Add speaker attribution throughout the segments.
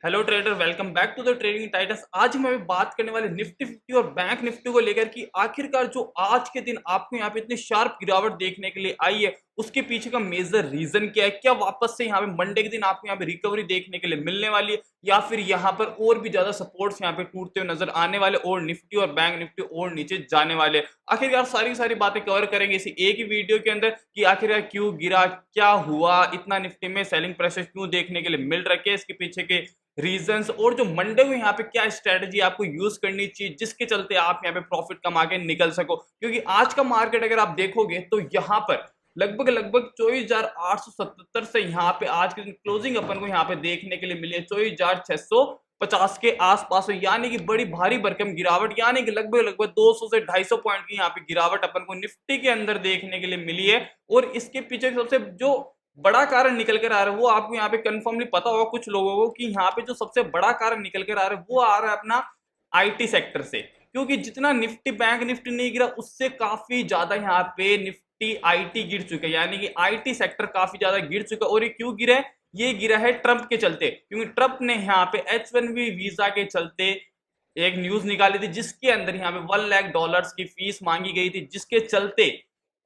Speaker 1: Hello trader, welcome back to the trading Titus. आज हम अभी बात करने वाले निफ्टी 50 और बैंक निफ्टी को लेकर कि आखिरकार जो आज के दिन आपको यहाँ पे इतनी शार्प गिरावट देखने के लिए आई है, उसके पीछे का मेजर रीजन क्या है। क्या वापस से यहाँ पे मंडे के दिन आपको यहाँ पे रिकवरी देखने के लिए मिलने वाली है, या फिर यहाँ पर और भी ज्यादा सपोर्ट्स यहाँ पे टूटते हुए नजर आने वाले और निफ्टी और बैंक निफ्टी और नीचे जाने वाले। आखिरकार सारी सारी बातें कवर करेंगे इसी एक ही वीडियो के अंदर कि आखिरकार क्यों गिरा, क्या हुआ, इतना निफ्टी में सेलिंग प्रेशर क्यों देखने के लिए मिल रखे हैं, इसके पीछे के रीजंस, और जो मंडे को यहाँ पे क्या स्ट्रेटजी आपको यूज करनी चाहिए जिसके चलते आप यहाँ पे प्रॉफिट कमा के निकल सको। क्योंकि आज का मार्केट अगर आप देखोगे तो यहाँ पर लगभग लगभग 24,877 से यहाँ पे आज के दिन क्लोजिंग अपन को यहाँ पे देखने के लिए मिली है 24,650 के आसपास, यानी कि बड़ी भारी भरकम गिरावट, यानी कि लगभग लगभग 200 से 250 पॉइंट की यहाँ पे गिरावट अपन को निफ्टी के अंदर देखने के लिए मिली है। और इसके पीछे सबसे जो बड़ा कारण निकल कर आ रहा है वो आपको यहाँ पे कंफर्मली पता होगा कुछ लोगों को कि यहाँ पे जो सबसे बड़ा कारण निकल कर आ रहा है वो आ रहा है अपना आईटी सेक्टर से। क्योंकि जितना निफ्टी बैंक निफ्टी नहीं गिरा उससे काफी ज्यादा यहाँ पे निफ्टी आईटी गिर चुका है, यानी कि आईटी सेक्टर काफी ज्यादा गिर चुका है। और ये क्यों गिरा है? ये गिरा है ट्रंप के चलते, क्योंकि ट्रंप ने यहाँ पे H1B वीजा के चलते एक न्यूज निकाली थी जिसके अंदर यहाँ पे $1 लाख की फीस मांगी गई थी, जिसके चलते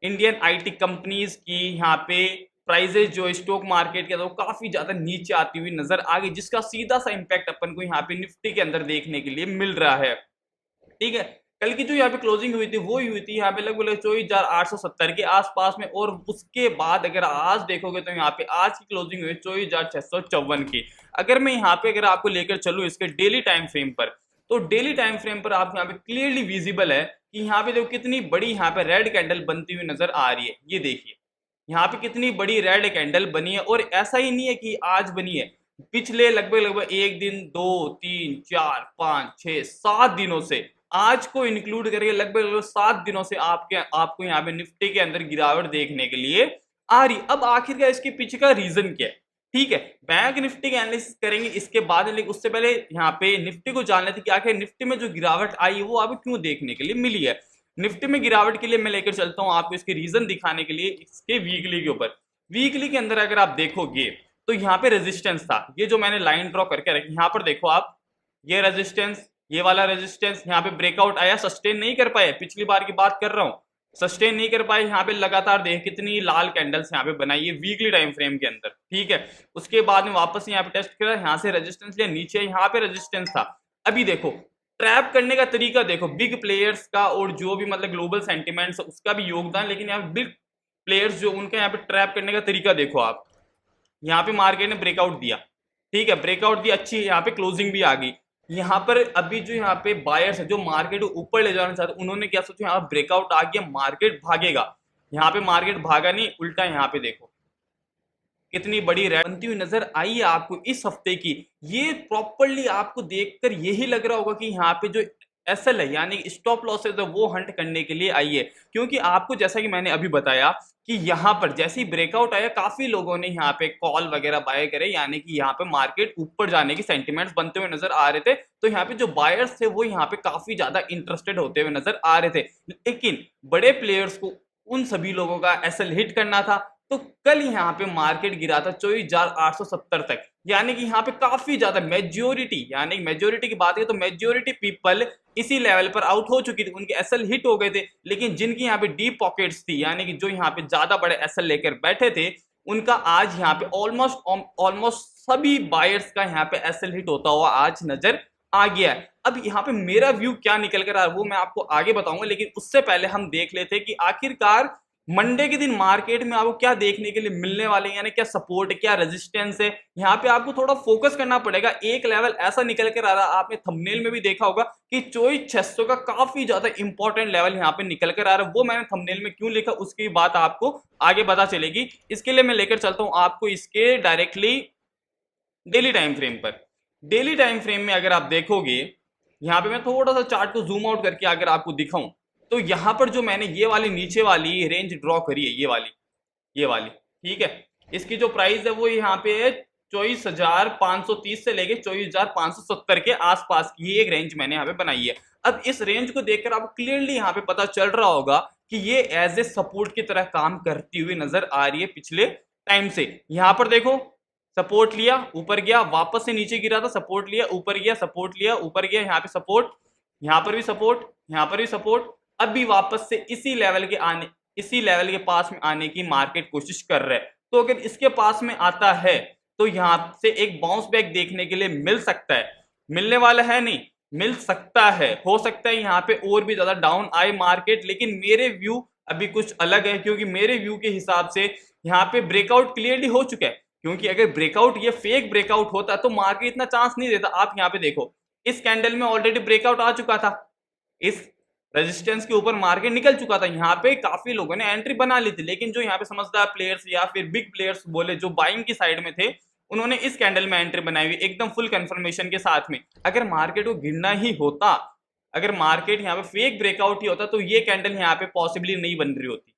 Speaker 1: इंडियन आईटी कंपनीज की यहाँ पे प्राइजेस जो स्टॉक मार्केट के वो काफी ज्यादा नीचे आती हुई नजर आ गई, जिसका सीधा सा इंपैक्ट अपन को यहाँ पे निफ्टी के अंदर देखने के लिए मिल रहा है। ठीक है, कल की जो यहाँ पे क्लोजिंग हुई थी वो हुई थी यहाँ पे लगभग 24,870 के आसपास में, और उसके बाद अगर आज देखोगे तो यहाँ पे आज की क्लोजिंग हुई 24,654 की। अगर मैं यहाँ पे अगर आपको लेकर चलूँ इसके डेली टाइम फ्रेम पर, तो डेली टाइम फ्रेम पर आपको यहाँ पे क्लियरली विजिबल है कि यहाँ पे देखो कितनी बड़ी यहाँ पे रेड कैंडल बनती हुई नजर आ रही है। ये देखिए यहाँ पे कितनी बड़ी रेड कैंडल बनी है, और ऐसा ही नहीं है कि आज बनी है, पिछले लगभग लगभग एक दिन, दो, तीन, चार, पांच, छह, 7 दिनों से, आज को इंक्लूड करके लगभग लगभग 7 दिनों से आपको यहाँ पे निफ्टी के अंदर गिरावट देखने के लिए आ रही। अब आखिरकार इसके पीछे का रीजन क्या है? ठीक है, बैंक निफ्टी का एनालिसिस करेंगे इसके बाद, लेकिन उससे पहले यहाँ पे निफ्टी को जान लेते कि आखिर निफ्टी में जो गिरावट आई है वो आपको क्यों देखने के लिए मिली है। निफ्टी में गिरावट के लिए मैं लेकर चलता हूं आपको इसके रीजन दिखाने के लिए इसके वीकली के ऊपर। वीकली के अंदर अगर आप देखोगे तो यहाँ पे रेजिस्टेंस था, ये जो मैंने लाइन ड्रॉ करके रखी, यहाँ पर देखो आप, ये रेजिस्टेंस, ये वाला रेजिस्टेंस, यहाँ पे ब्रेकआउट आया, सस्टेन नहीं कर पाए, पिछली बार की बात कर रहा हूँ, सस्टेन नहीं कर पाए। यहाँ पे लगातार देख कितनी लाल कैंडल्स यहाँ पे बनाई है वीकली टाइम फ्रेम के अंदर। ठीक है, उसके बाद में वापस यहाँ पे टेस्ट करा, यहाँ से रेजिस्टेंस लिया, नीचे यहाँ पे रेजिस्टेंस था। अभी देखो ट्रैप करने का तरीका देखो, बिग प्लेयर्स का और जो भी मतलब ग्लोबल सेंटिमेंट्स उसका भी योगदान, लेकिन यहाँ बिग प्लेयर्स जो उनका यहाँ पे ट्रैप करने का तरीका देखो आप। यहाँ पे मार्केट ने ब्रेकआउट दिया, ठीक है, ब्रेकआउट दिया, अच्छी यहाँ पे क्लोजिंग भी आ गई। यहाँ पर अभी जो यहाँ पे बायर्स है जो मार्केट को ऊपर ले जाना चाहते उन्होंने क्या सोचा, यहाँ ब्रेकआउट आ गया, मार्केट भागेगा। यहाँ पे मार्केट भागा नहीं, उल्टा यहाँ पे देखो कितनी बड़ी रैली बनती हुई नजर आई है आपको इस हफ्ते की। ये प्रॉपरली आपको देखकर यही लग रहा होगा कि यहाँ पे जो एसएल है यानी स्टॉप लॉसेस है वो हंट करने के लिए आई है। क्योंकि आपको जैसा कि मैंने अभी बताया कि यहाँ पर जैसे ही ब्रेकआउट आया काफी लोगों ने यहाँ पे कॉल वगैरह बाय करे, यानी कि यहाँ पे मार्केट ऊपर जाने की सेंटिमेंट्स बनते हुए नजर आ रहे थे। तो यहाँ पे जो बायर्स थे वो यहाँ पे काफी ज्यादा इंटरेस्टेड होते हुए नजर आ रहे थे, लेकिन बड़े प्लेयर्स को उन सभी लोगों का एसएल हिट करना था। तो कल यहाँ पे मार्केट गिरा था 24,870 तक, यानी कि यहाँ पे काफी ज्यादा मेजोरिटी, यानी मेजोरिटी की बात है तो मेजोरिटी पीपल इसी लेवल पर आउट हो चुकी थी, उनके एसएल हिट हो गए थे। लेकिन जिनकी यहाँ पे डीप पॉकेट्स थी, यानी कि जो यहाँ पे ज्यादा बड़े एसएल लेकर बैठे थे, उनका आज यहाँ पे ऑलमोस्ट सभी बायर्स का यहाँ पे एसएल हिट होता हुआ आज नजर आ गया है। अब यहाँ पे मेरा व्यू क्या निकल कर आ रहा है वो मैं आपको आगे बताऊंगा, लेकिन उससे पहले हम देख लेते हैं कि आखिरकार मंडे के दिन मार्केट में आपको क्या देखने के लिए मिलने वाले हैं, यानी क्या सपोर्ट है, क्या रेजिस्टेंस है। यहाँ पे आपको थोड़ा फोकस करना पड़ेगा। एक लेवल ऐसा निकल कर आ रहा है, आपने थंबनेल में भी देखा होगा कि 24,600 का काफी ज्यादा इंपॉर्टेंट लेवल यहाँ पे निकल कर आ रहा है। वो मैंने थंबनेल में क्यों लिखा उसकी बात आपको आगे पता चलेगी। इसके लिए मैं लेकर चलता हूँ आपको इसके डायरेक्टली डेली टाइम फ्रेम पर। डेली टाइम फ्रेम में अगर आप देखोगे, यहाँ पे मैं थोड़ा सा चार्ट को जूम आउट करके अगर आपको दिखाऊं, तो यहां पर जो मैंने ये वाली नीचे वाली रेंज ड्रॉ करी है, ये वाली, ठीक है, इसकी जो प्राइस है वो यहाँ पे है 24,530 से लेके 24,570 के आसपास की एक रेंज मैंने यहाँ पे बनाई है। अब इस रेंज को देखकर आपको क्लियरली यहाँ पे पता चल रहा होगा कि ये एज ए सपोर्ट की तरह काम करती हुई नजर आ रही है पिछले टाइम से। यहाँ पर देखो सपोर्ट लिया, ऊपर गया, वापस से नीचे गिरा था, सपोर्ट लिया, ऊपर गया, सपोर्ट लिया, ऊपर गया, यहाँ पे सपोर्ट, यहाँ पर भी सपोर्ट, यहाँ पर भी सपोर्ट, अब भी वापस से इसी लेवल के पास में आने की मार्केट कोशिश कर रहा है। तो अगर इसके पास में आता है तो यहाँ से एक बाउंस बैक देखने के लिए मिल सकता है, मिलने वाला है नहीं, मिल सकता है, हो सकता है यहाँ पे और भी ज्यादा डाउन आए मार्केट, लेकिन मेरे व्यू अभी कुछ अलग है, क्योंकि मेरे व्यू के हिसाब से यहाँ पे ब्रेकआउट क्लियरली हो चुका है। क्योंकि अगर ब्रेकआउट ये फेक ब्रेकआउट होता तो मार्केट इतना चांस नहीं देता। आप यहाँ पे देखो, इस कैंडल में ऑलरेडी ब्रेकआउट आ चुका था, इस रेजिस्टेंस के ऊपर मार्केट निकल चुका था, यहाँ पे काफी लोगों ने एंट्री बना ली थी, लेकिन जो यहाँ पे समझदार प्लेयर्स या फिर बिग प्लेयर्स बोले जो बाइंग की साइड में थे, उन्होंने इस कैंडल में एंट्री बनाई हुई एकदम फुल कंफर्मेशन के साथ में। अगर मार्केट को गिरना ही होता, अगर मार्केट यहाँ पे फेक ब्रेकआउट ही होता तो ये कैंडल यहाँ पे पॉसिबली नहीं बन रही होती,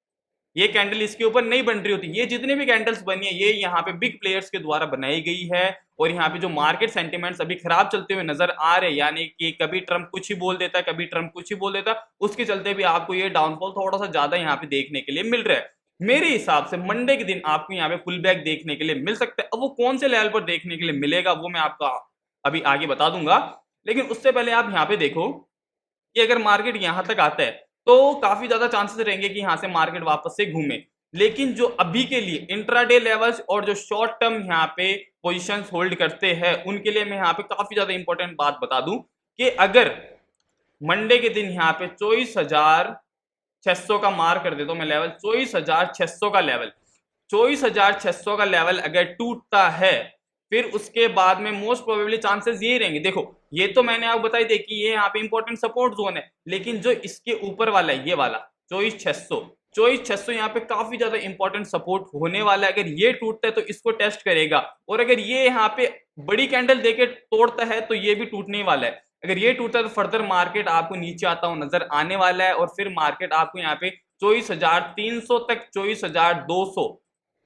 Speaker 1: ये कैंडल इसके ऊपर नहीं बन रही होती। ये जितने भी कैंडल्स बनी है ये यहाँ पे बिग प्लेयर्स के द्वारा बनाई गई है, और यहाँ पे जो मार्केट सेंटिमेंट्स अभी खराब चलते हुए नजर आ रहे हैं, यानी कि कभी ट्रम्प कुछ ही बोल देता, कभी ट्रम्प कुछ ही बोल देता, उसके चलते भी आपको ये डाउनफॉल थोड़ा सा ज्यादा यहाँ पे देखने के लिए मिल रहा है। मेरे हिसाब से मंडे के दिन आपको यहाँ पे पुल बैक देखने के लिए मिल सकता है। अब वो कौन से लेवल पर देखने के लिए मिलेगा वो मैं आपको अभी आगे बता दूंगा, लेकिन उससे पहले आप यहाँ पे देखो कि अगर मार्केट यहाँ तक आता है तो काफी ज्यादा चांसेस रहेंगे कि यहाँ से मार्केट वापस से घूमे। लेकिन जो अभी के लिए इंट्राडे लेवल्स और जो शॉर्ट टर्म यहाँ पे पोजीशंस होल्ड करते हैं उनके लिए मैं यहाँ पे काफी ज्यादा इंपॉर्टेंट बात बता दूं कि अगर मंडे के दिन यहाँ पे 24,600 का मार कर दे तो मैं लेवल 24,600 का लेवल 24,600 का लेवल अगर टूटता है फिर उसके बाद में मोस्ट प्रोबेबली चांसेस यही रहेंगे। देखो ये तो मैंने आपको बताई थी कि ये यहाँ पे इंपॉर्टेंट सपोर्ट जोन है, लेकिन जो इसके ऊपर वाला है ये वाला 24,600 यहाँ पे काफी ज्यादा इंपॉर्टेंट सपोर्ट होने वाला है। अगर ये टूटता है तो इसको टेस्ट करेगा, और अगर ये यहाँ पे बड़ी कैंडल देके तोड़ता है तो ये भी टूटने वाला है। अगर ये टूटता है तो फर्दर मार्केट आपको नीचे आता हुआ नजर आने वाला है, और फिर मार्केट आपको यहाँ पे 24,300 तक 24,200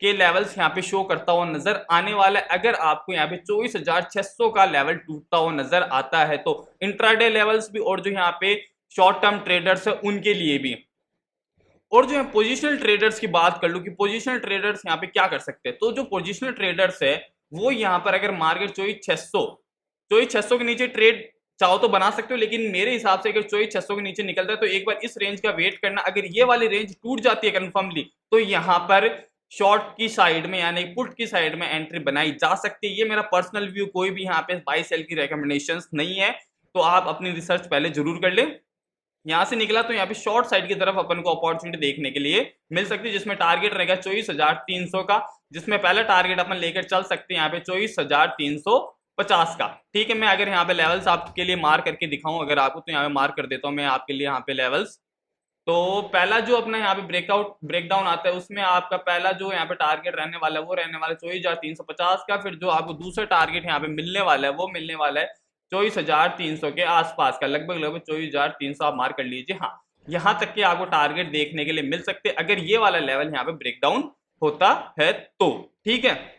Speaker 1: के लेवल्स यहाँ पे शो करता हुआ नजर आने वाला है। अगर आपको यहाँ पे 24,600 का लेवल टूटता हुआ नजर आता है तो इंट्राडे लेवल्स भी और जो यहाँ पे शॉर्ट टर्म ट्रेडर्स है उनके लिए भी। और जो है पोजिशनल ट्रेडर्स की बात कर लूं कि पोजिशनल ट्रेडर्स यहाँ पे क्या कर सकते हैं, तो जो पोजिशनल ट्रेडर्स है वो यहाँ पर अगर मार्केट 24,600 के नीचे ट्रेड चाहो तो बना सकते हो, लेकिन मेरे हिसाब से अगर 24,600 के नीचे निकलता है तो एक बार इस रेंज का वेट करना। अगर ये वाली रेंज टूट जाती है कंफर्मली तो यहाँ पर शॉर्ट की साइड में यानी पुट की साइड में एंट्री बनाई जा सकती है। ये मेरा पर्सनल व्यू, कोई भी यहाँ पे बाय सेल की रिकमेंडेशंस नहीं है, तो आप अपनी रिसर्च पहले जरूर कर लें। यहाँ से निकला तो यहाँ पे शॉर्ट साइड की तरफ अपन को अपॉर्चुनिटी देखने के लिए मिल सकती है, जिसमें टारगेट रहेगा 24,300 का, जिसमें पहला टारगेट अपन लेकर चल सकते हैं यहाँ पे 24,350 का। ठीक है, मैं अगर यहाँ पे लेवल्स आपके लिए मार्क करके दिखाऊं अगर आपको, तो यहाँ पे मार्क कर देता हूँ मैं आपके लिए यहाँ पे लेवल्स। तो पहला जो अपना यहाँ पे ब्रेकडाउन आता है उसमें आपका पहला जो यहाँ पे टारगेट रहने वाला है वो रहने वाला है 24,350 का। फिर जो आपको दूसरा टारगेट यहाँ पे मिलने वाला है वो मिलने वाला है 24,300 के आसपास का, लगभग 24,300 आप मार्क कर लीजिए। हाँ, यहाँ तक के आपको टारगेट देखने के लिए मिल सकते हैं अगर ये वाला लेवल यहाँ पे ब्रेकडाउन होता है तो। ठीक है,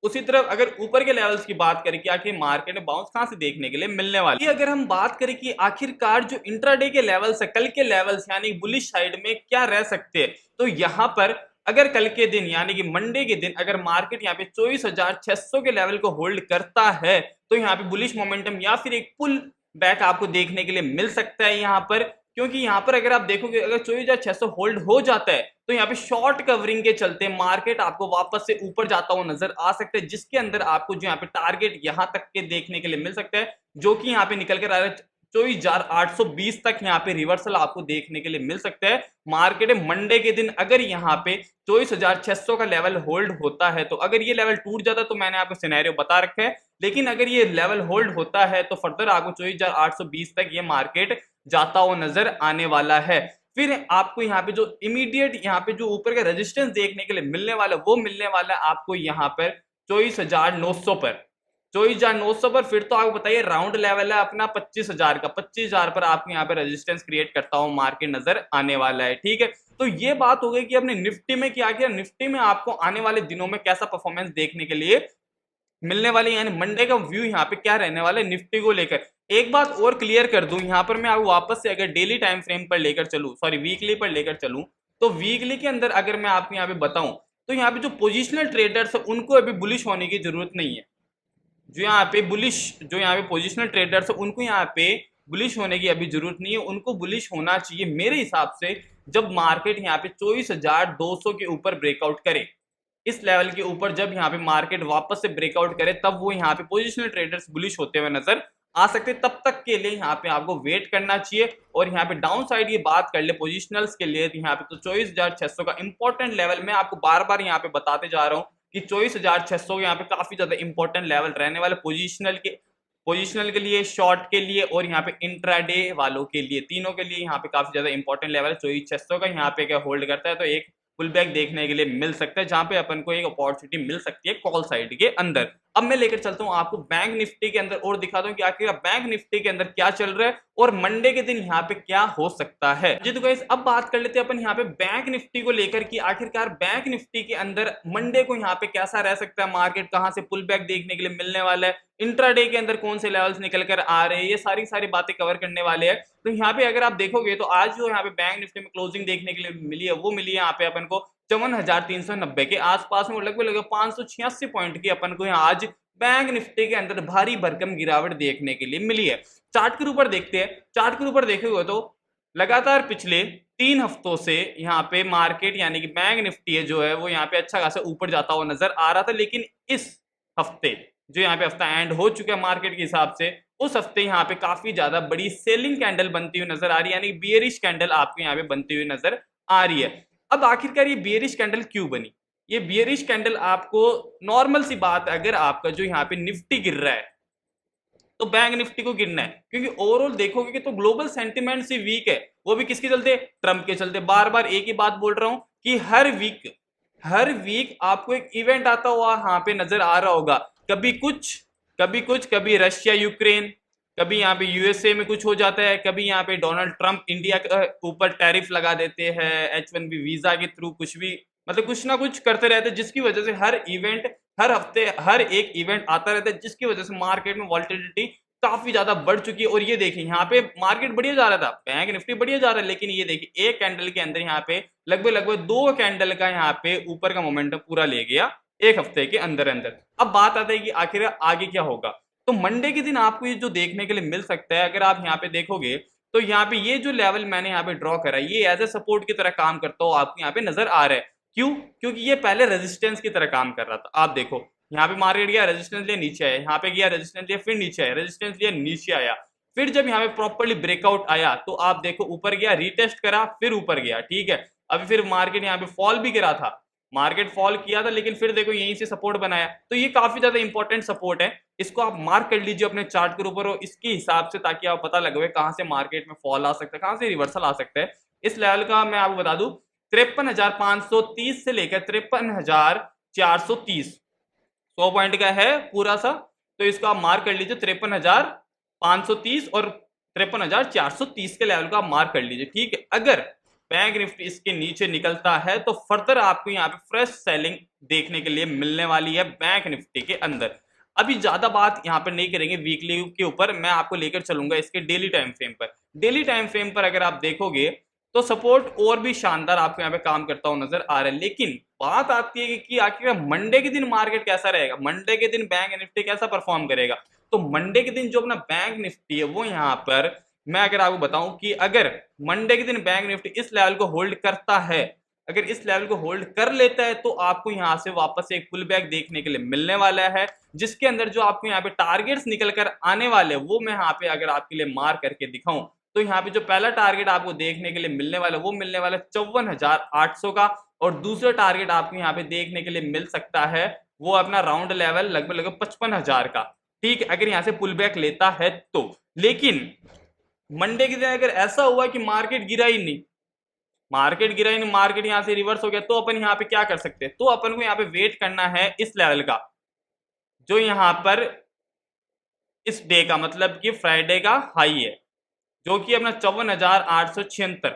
Speaker 1: उसी तरफ अगर ऊपर के लेवल्स की बात करें कि आखिर मार्केट में बाउंस कहां से देखने के लिए मिलने वाली है, अगर हम बात करें कि आखिरकार जो इंट्राडे के लेवल्स है, कल के लेवल्स यानी बुलिश साइड में क्या रह सकते हैं, तो यहाँ पर अगर कल के दिन यानी कि मंडे के दिन अगर मार्केट यहाँ पे 24,600 के लेवल को होल्ड करता है तो यहाँ पे बुलिश मोमेंटम या फिर एक पुल बैक आपको देखने के लिए मिल सकता है यहाँ पर। क्योंकि यहाँ पर अगर आप देखोगे अगर 24,600 होल्ड हो जाता है तो यहाँ पे शॉर्ट कवरिंग के चलते मार्केट आपको वापस से ऊपर जाता हुआ नजर आ सकता है, जिसके अंदर आपको जो यहाँ पे टारगेट यहाँ तक के देखने के लिए मिल सकता है, जो कि यहाँ पे निकल कर आ रहा है 24,820 तक यहाँ पे रिवर्सल आपको देखने के लिए मिल सकता है। मार्केट मंडे के दिन अगर यहाँ पे 24,600 का लेवल होल्ड होता है तो अगर ये लेवल टूट जाता है तो मैंने आपको सिनेरियो बता रखा है, लेकिन अगर ये लेवल होल्ड होता है तो फर्दर आपको 24,820 तक ये मार्केट जाता हुआ नजर आने वाला है। फिर आपको यहाँ पे जो इमीडिएट यहाँ पे जो ऊपर का रेजिस्टेंस देखने के लिए मिलने वाला वो मिलने वाला है आपको यहाँ पर 24,900 पर 24,900 पर। फिर तो आपको बताइए राउंड लेवल है अपना 25,000 का, 25,000 पर आपको यहाँ पे रेजिस्टेंस क्रिएट करता हुआ मार्केट नजर आने वाला है। ठीक है, तो ये बात हो गई कि अपने निफ्टी में क्या किया, निफ्टी में आपको आने वाले दिनों में कैसा परफॉर्मेंस देखने के लिए मिलने वाली, यानी मंडे का व्यू यहाँ पे क्या रहने वाला है निफ्टी को लेकर। एक बात और क्लियर कर दूं यहाँ पर, मैं आपको वापस से अगर डेली टाइम फ्रेम पर लेकर चलूं, सॉरी वीकली पर लेकर चलूं, तो वीकली के अंदर अगर मैं आपको यहाँ पे बताऊं तो यहाँ पे जो पोजिशनल ट्रेडर्स है उनको अभी बुलिश होने की जरूरत नहीं है। जो यहाँ पे पोजिशनल ट्रेडर्स है उनको यहाँ पे बुलिश होने की अभी जरूरत नहीं है। उनको बुलिश होना चाहिए मेरे हिसाब से जब मार्केट यहाँ पे 24,200 के ऊपर ब्रेकआउट करे, इस लेवल के ऊपर जब यहाँ पे मार्केट वापस से ब्रेकआउट करे तब वो यहाँ पे पोजिशनल ट्रेडर्स बुलिश होते हुए नजर आ सकते। तब तक के लिए यहाँ पे आपको वेट करना चाहिए। और यहाँ पे डाउन साइड की बात कर ले पोजिशनल्स के लिए, तो यहाँ पे तो 24,600 का इंपॉर्टेंट लेवल मैं आपको बार बार यहाँ पे बताते जा रहा हूँ कि 24,600 यहाँ पे काफी ज्यादा इंपॉर्टेंट लेवल रहने वाले पोजिशनल के लिए, शॉर्ट के लिए और यहाँ पे इंट्राडे वालों के लिए, तीनों के लिए यहाँ पे काफी ज्यादा इंपॉर्टेंट लेवल है। 24,600 का यहाँ पे क्या होल्ड करता है तो एक पुल बैक देखने के लिए मिल सकता है, जहां पे अपन को एक अपॉर्चुनिटी मिल सकती है कॉल साइड के अंदर। अब मैं लेकर चलता हूं आपको बैंक निफ्टी के अंदर और दिखाता हूं कि आखिर बैंक निफ्टी के अंदर क्या चल रहा है और मंडे के दिन यहाँ पे क्या हो सकता है जी। तो गाइस अब बात कर लेते हैं अपन यहाँ पे बैंक निफ्टी को लेकर कि आखिरकार बैंक निफ्टी के अंदर मंडे को यहाँ पे कैसा रह सकता है, मार्केट कहां से पुल बैक देखने के लिए मिलने वाला है, इंट्राडे के अंदर कौन से लेवल्स निकल कर आ रहे हैं, ये सारी बातें कवर करने वाले हैं। तो यहाँ पे अगर आप देखोगे तो आज जो यहाँ पे बैंक निफ्टी में क्लोजिंग देखने के लिए मिली है वो मिली है यहाँ पे अपन को 54,390 के आसपास में, लगभग 586 पॉइंट की अपन को यहाँ आज बैंक निफ्टी के अंदर भारी भरकम गिरावट देखने के लिए मिली है। चार्ट के ऊपर देखते हैं, चार्ट के ऊपर देखेंगे तो लगातार पिछले 3 हफ्तों से यहाँ पे मार्केट यानी कि बैंक निफ्टी है जो है वो यहाँ पे अच्छा खासा ऊपर जाता हुआ नजर आ रहा था। लेकिन इस हफ्ते जो यहाँ पे हफ्ता एंड हो चुका है मार्केट के हिसाब से, उस हफ्ते यहाँ पे काफी ज्यादा बड़ी सेलिंग कैंडल बनती हुई नजर आ रही है, यानी बियरिश कैंडल आपको यहाँ पे बनती हुई नजर आ रही है। अब आखिरकार ये बियरिश कैंडल क्यों बनी? ये बियरिश कैंडल आपको नॉर्मल सी बात, अगर आपका जो यहाँ पे निफ्टी गिर रहा है तो बैंक निफ्टी को गिरना है, क्योंकि ओवरऑल देखोगे कि तो ग्लोबल सेंटिमेंट से वीक है, वो भी किसके चलते? ट्रंप के चलते। बार बार एक ही बात बोल रहा हूं कि हर वीक आपको एक इवेंट आता हुआ यहाँ पे नजर आ रहा होगा, कभी रशिया यूक्रेन, कभी यहाँ पे यूएसए में कुछ हो जाता है, कभी यहाँ पे डोनाल्ड ट्रंप इंडिया के ऊपर टैरिफ लगा देते हैं H1B वीजा के थ्रू, कुछ भी मतलब कुछ ना कुछ करते रहते हैं, जिसकी वजह से हर हफ्ते हर एक इवेंट आता रहता है, जिसकी वजह से मार्केट में वॉलेटिलिटी काफी ज्यादा बढ़ चुकी है। और ये देखिए यहाँ पे मार्केट बढ़िया जा रहा था, बैंक निफ्टी बढ़िया जा रहा है, लेकिन ये देखिए एक कैंडल के अंदर यहाँ पे लगभग 2 कैंडल का यहाँ पे ऊपर का मोमेंटम पूरा ले गया एक हफ्ते के अंदर। अब बात आता है कि आखिर आगे क्या होगा। तो मंडे के दिन आपको ये जो देखने के लिए मिल सकता है, अगर आप यहाँ पे देखोगे तो यहाँ पे ये जो लेवल मैंने यहाँ पे ड्रॉ करा है ये एज ए सपोर्ट की तरह काम करता हो आपको यहाँ पे नजर आ रहा है। क्यों? क्योंकि ये पहले रेजिस्टेंस की तरह काम कर रहा था। आप देखो यहाँ पे मार्केट गया, रेजिस्टेंस लिया, नीचे आया, यहाँ पे गया, रेजिस्टेंस लिया, फिर नीचे आया, रेजिस्टेंस लिया, नीचे आया, फिर जब यहाँ पे प्रॉपर्ली ब्रेकआउट आया तो आप देखो ऊपर गया, रीटेस्ट करा, फिर ऊपर गया, ठीक है। अभी फिर मार्केट यहाँ पे फॉल भी गिरा था, मार्केट फॉल किया था, लेकिन फिर देखो यहीं से सपोर्ट बनाया। तो ये काफी ज्यादा इंपॉर्टेंट सपोर्ट है, इसको आप मार्क कर लीजिए अपने चार्ट के ऊपर और इसके हिसाब से, ताकि आप पता लगे कहां से मार्केट में फॉल आ सकता है, कहां से रिवर्सल आ सकता है। इस लेवल का मैं आपको बता दूं 53,530 से लेकर 53,430, 100 पॉइंट का है पूरा सा, तो इसको आप मार्क कर लीजिए 53,530 और 53,430 के लेवल का आप मार्क कर लीजिए, ठीक है। अगर बैंक निफ्टी इसके नीचे निकलता है तो फर्दर आपको यहाँ पे फ्रेश सेलिंग देखने के लिए मिलने वाली है बैंक निफ्टी के अंदर। अभी ज्यादा बात यहाँ पर नहीं करेंगे वीकली के ऊपर, मैं आपको लेकर चलूंगा इसके डेली टाइम फ्रेम पर। डेली टाइम फ्रेम पर अगर आप देखोगे तो सपोर्ट और भी शानदार आपको यहाँ पे काम करता हुआ नजर आ रहा है। लेकिन बात आती है कि आखिर मंडे के दिन मार्केट कैसा रहेगा, मंडे के दिन बैंक निफ्टी कैसा परफॉर्म करेगा। तो मंडे के दिन जो अपना बैंक निफ्टी है वो यहाँ पर मैं अगर आपको बताऊं कि अगर मंडे के दिन बैंक निफ्टी इस लेवल को होल्ड करता है, अगर इस लेवल को होल्ड कर लेता है तो आपको यहां से वापस एक पुल बैक देखने के लिए मिलने वाला है, जिसके अंदर जो आपको यहाँ पे टारगेट्स निकल कर आने वाले वो मैं यहाँ पे अगर आपके लिए मार्क करके दिखाऊं तो यहाँ पे जो पहला टारगेट आपको देखने के लिए मिलने वाला वो मिलने वाला 54,800 का, और दूसरा टारगेट आपको यहाँ पे देखने के लिए मिल सकता है वो अपना राउंड लेवल लगभग 55,000 का, ठीक है, अगर यहाँ से पुल बैक लेता है तो। लेकिन मंडे के दिन अगर ऐसा हुआ कि मार्केट गिरा ही नहीं, मार्केट यहाँ से रिवर्स हो गया, तो अपन यहाँ पे क्या कर सकते हैं, तो अपन को यहाँ पे वेट करना है इस लेवल का, जो यहाँ पर इस डे का मतलब कि फ्राइडे का हाई है, जो कि अपना 54,876,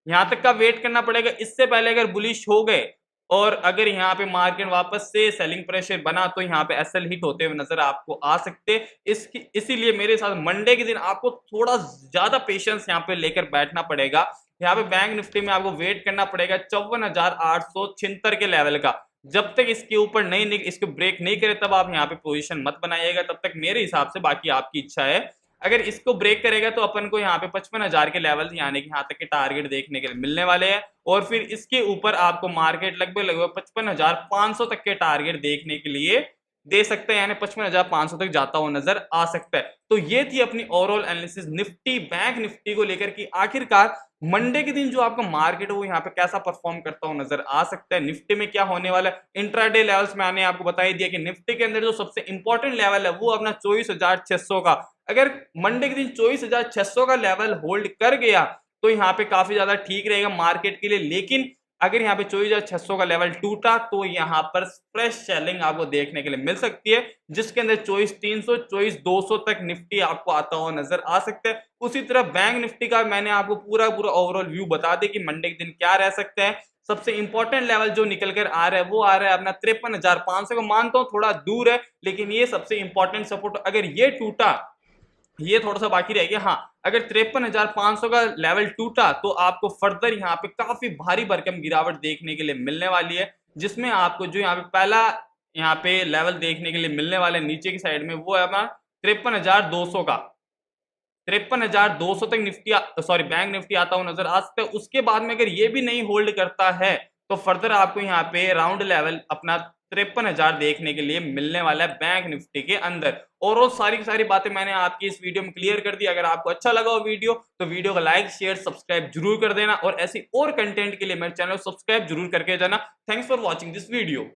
Speaker 1: यहां तक का वेट करना पड़ेगा। इससे पहले अगर बुलिश हो गए और अगर यहाँ पे मार्केट वापस से सेलिंग प्रेशर बना तो यहाँ पे एसएल हिट होते हुए नजर आपको आ सकते। इसीलिए मेरे साथ मंडे के दिन आपको थोड़ा ज्यादा पेशेंस यहाँ पे लेकर बैठना पड़ेगा यहाँ पे बैंक निफ्टी में आपको वेट करना पड़ेगा 54,876 के लेवल का। जब तक इसके ऊपर नहीं इसको ब्रेक नहीं करे तब आप यहाँ पे पोजीशन मत बनाइएगा, तब तक मेरे हिसाब से, बाकी आपकी इच्छा है। अगर इसको ब्रेक करेगा तो अपन को यहाँ पे 55,000 के लेवल यानी कि यहाँ तक के टारगेट देखने के लिए मिलने वाले हैं, और फिर इसके ऊपर आपको मार्केट लगभग 55,500 तक के टारगेट देखने के लिए दे सकते हैं, यानी 55,500 तक जाता हुआ नजर आ सकता है। तो ये थी अपनी overall analysis Nifty bank Nifty को लेकर कि आखिरकार मंडे के दिन जो आपका मार्केट है वो यहाँ पे कैसा परफॉर्म करता हुआ नजर आ सकता है, निफ्टी में क्या होने वाला है। इंट्राडे लेवल्स मैंने आपको बता ही दिया कि निफ्टी के अंदर जो सबसे इंपॉर्टेंट लेवल है वो अपना 24,600 का, अगर मंडे के दिन 24,600 का लेवल होल्ड कर गया तो यहाँ पे काफी ज्यादा ठीक रहेगा मार्केट के लिए। लेकिन अगर यहाँ पे 24,600 का लेवल टूटा तो यहाँ पर फ्रेश सेलिंग आपको देखने के लिए मिल सकती है, जिसके अंदर 24,300 24,200 तक निफ्टी आपको आता हुआ नजर आ सकता है। उसी तरह बैंक निफ्टी का मैंने आपको पूरा ओवरऑल व्यू बता दिया कि मंडे के दिन क्या रह सकता है। सबसे इंपॉर्टेंट लेवल जो निकल कर आ रहा है वो आ रहा है अपना 53,500 को, मानता हूं थोड़ा दूर है लेकिन ये सबसे इंपॉर्टेंट सपोर्ट। अगर ये टूटा, ये थोड़ा सा बाकी रह गया, हाँ अगर 53,500 का लेवल टूटा तो आपको फर्दर यहाँ पे काफी भारी भरकम गिरावट देखने के लिए मिलने वाली है, जिसमें आपको जो यहाँ पे पहला यहाँ पे लेवल देखने के लिए मिलने वाले नीचे की साइड में वो है अपना 53,200 का। 53,200 तक निफ्टी सॉरी बैंक निफ्टी आता हुआ नजर आ सकता है। उसके बाद में अगर ये भी नहीं होल्ड करता है तो फर्दर आपको यहाँ पे राउंड लेवल अपना 53,000 देखने के लिए मिलने वाला है बैंक निफ्टी के अंदर। और वो सारी की सारी बातें मैंने आपकी इस वीडियो में क्लियर कर दी। अगर आपको अच्छा लगा वो वीडियो तो वीडियो को लाइक शेयर सब्सक्राइब जरूर कर देना, और ऐसी और कंटेंट के लिए मेरे चैनल को सब्सक्राइब जरूर करके जाना। Thanks for watching this video.